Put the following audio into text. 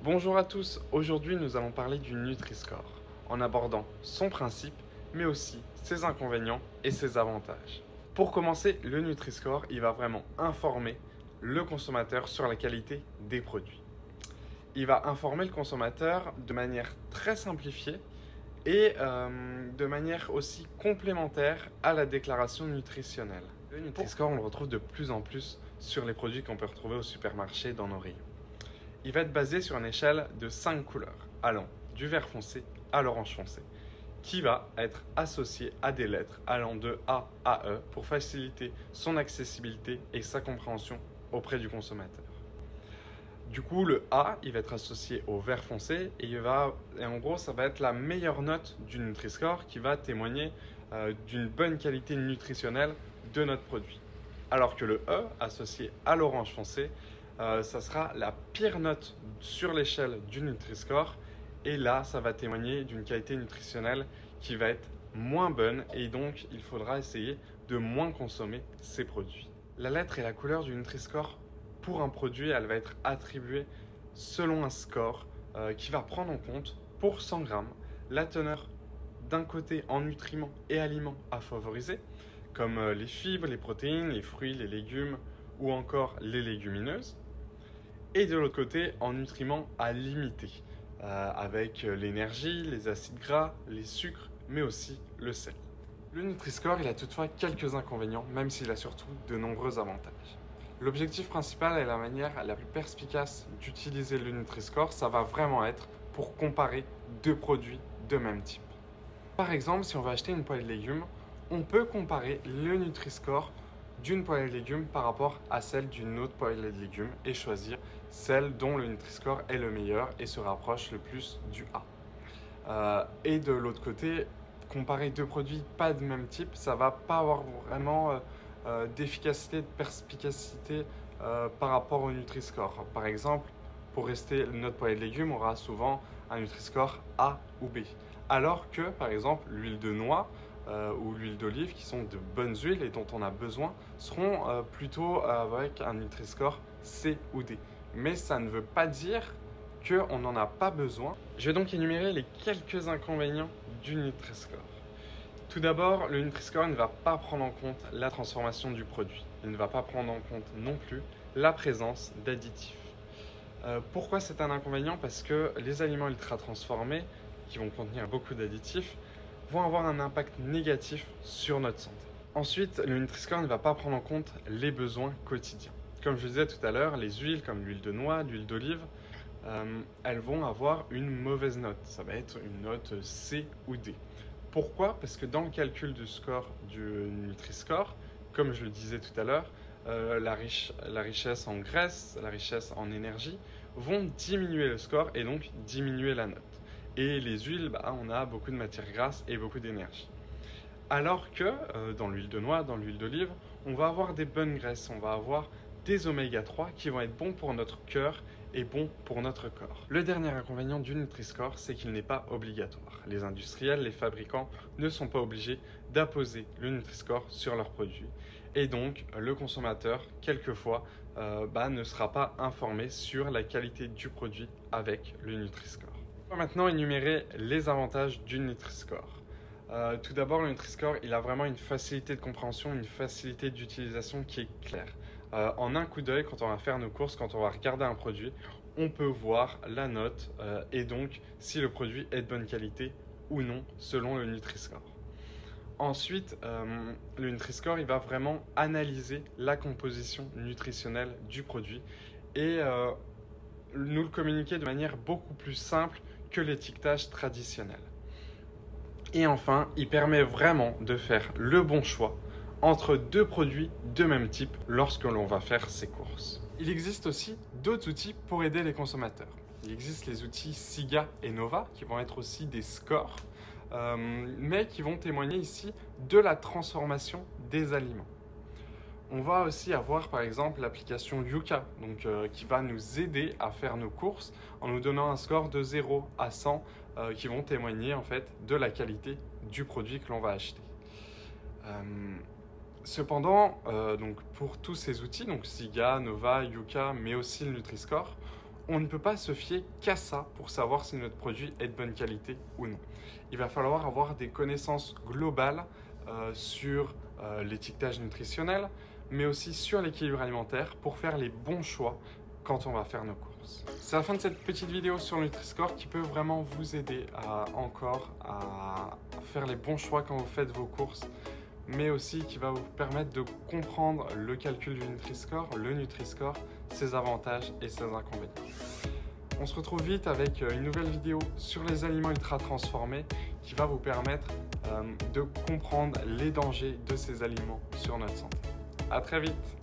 Bonjour à tous, aujourd'hui nous allons parler du Nutri-Score, en abordant son principe, mais aussi ses inconvénients et ses avantages. Pour commencer, le Nutri-Score, il va vraiment informer le consommateur sur la qualité des produits. Il va informer le consommateur de manière très simplifiée et de manière aussi complémentaire à la déclaration nutritionnelle. Le Nutri-Score, on le retrouve de plus en plus sur les produits qu'on peut retrouver au supermarché dans nos rayons. Il va être basé sur une échelle de 5 couleurs, allant du vert foncé à l'orange foncé, qui va être associé à des lettres allant de A à E pour faciliter son accessibilité et sa compréhension auprès du consommateur. Du coup, le A, il va être associé au vert foncé et en gros, ça va être la meilleure note du Nutri-Score qui va témoigner d'une bonne qualité nutritionnelle de notre produit. Alors que le E, associé à l'orange foncé, ça sera la pire note sur l'échelle du Nutri-Score. Et là, ça va témoigner d'une qualité nutritionnelle qui va être moins bonne et donc il faudra essayer de moins consommer ces produits. La lettre et la couleur du Nutri-Score pour un produit, elle va être attribuée selon un score qui va prendre en compte pour 100 grammes la teneur d'un côté en nutriments et aliments à favoriser, comme les fibres, les protéines, les fruits, les légumes ou encore les légumineuses, et de l'autre côté en nutriments à limiter, avec l'énergie, les acides gras, les sucres, mais aussi le sel. Le Nutri-Score, il a toutefois quelques inconvénients, même s'il a surtout de nombreux avantages. L'objectif principal et la manière la plus perspicace d'utiliser le Nutri-Score, ça va vraiment être pour comparer deux produits de même type. Par exemple, si on va acheter une poêlée de légumes, on peut comparer le Nutri-Score d'une poêlée de légumes par rapport à celle d'une autre poêlée de légumes et choisir celle dont le Nutri-Score est le meilleur et se rapproche le plus du A. Et de l'autre côté, comparer deux produits pas de même type, ça va pas avoir vraiment d'efficacité, de perspicacité par rapport au Nutri-Score. Par exemple, pour rester notre poêlée de légumes, on aura souvent un Nutri-Score A ou B. Alors que, par exemple, l'huile de noix ou l'huile d'olive, qui sont de bonnes huiles et dont on a besoin, seront plutôt avec un Nutri-Score C ou D. Mais ça ne veut pas dire qu'on n'en a pas besoin. Je vais donc énumérer les quelques inconvénients du Nutri-Score. Tout d'abord, le Nutri-Score ne va pas prendre en compte la transformation du produit. Il ne va pas prendre en compte non plus la présence d'additifs. Pourquoi c'est un inconvénient? Parce que les aliments ultra transformés, qui vont contenir beaucoup d'additifs, vont avoir un impact négatif sur notre santé. Ensuite, le Nutri-Score ne va pas prendre en compte les besoins quotidiens. Comme je disais tout à l'heure, les huiles comme l'huile de noix, l'huile d'olive, elles vont avoir une mauvaise note. Ça va être une note C ou D. Pourquoi? Parce que dans le calcul du score du Nutri-Score, comme je le disais tout à l'heure, la richesse en graisse, la richesse en énergie vont diminuer le score et donc diminuer la note. Et les huiles, on a beaucoup de matières grasses et beaucoup d'énergie. Alors que dans l'huile de noix, dans l'huile d'olive, on va avoir des bonnes graisses, on va avoir des oméga 3 qui vont être bons pour notre cœur et bons pour notre corps. Le dernier inconvénient du Nutri-Score, c'est qu'il n'est pas obligatoire. Les industriels, les fabricants ne sont pas obligés d'apposer le Nutri-Score sur leurs produits. Et donc, le consommateur, quelquefois, ne sera pas informé sur la qualité du produit avec le Nutri-Score. On va maintenant énumérer les avantages du Nutri-Score. Tout d'abord, le Nutri-Score, il a vraiment une facilité de compréhension, une facilité d'utilisation qui est claire. En un coup d'œil, quand on va faire nos courses, quand on va regarder un produit, on peut voir la note et donc si le produit est de bonne qualité ou non selon le Nutri-Score. Ensuite, le Nutri-Score, il va vraiment analyser la composition nutritionnelle du produit et nous le communiquer de manière beaucoup plus simple que l'étiquetage traditionnel. Et enfin, il permet vraiment de faire le bon choix entre deux produits de même type lorsque l'on va faire ses courses. Il existe aussi d'autres outils pour aider les consommateurs. Il existe les outils SIGA et Nova qui vont être aussi des scores, mais qui vont témoigner ici de la transformation des aliments. On va aussi avoir par exemple l'application Yuka, qui va nous aider à faire nos courses en nous donnant un score de 0 à 100 qui vont témoigner en fait de la qualité du produit que l'on va acheter. Cependant, pour tous ces outils, donc SIGA, Nova, Yuka, mais aussi le Nutri-Score, on ne peut pas se fier qu'à ça pour savoir si notre produit est de bonne qualité ou non. Il va falloir avoir des connaissances globales sur l'étiquetage nutritionnel, mais aussi sur l'équilibre alimentaire pour faire les bons choix quand on va faire nos courses. C'est la fin de cette petite vidéo sur Nutri-Score qui peut vraiment vous aider à faire les bons choix quand vous faites vos courses, mais aussi qui va vous permettre de comprendre le calcul du Nutri-Score, le Nutri-Score, ses avantages et ses inconvénients. On se retrouve vite avec une nouvelle vidéo sur les aliments ultra transformés qui va vous permettre de comprendre les dangers de ces aliments sur notre santé. À très vite!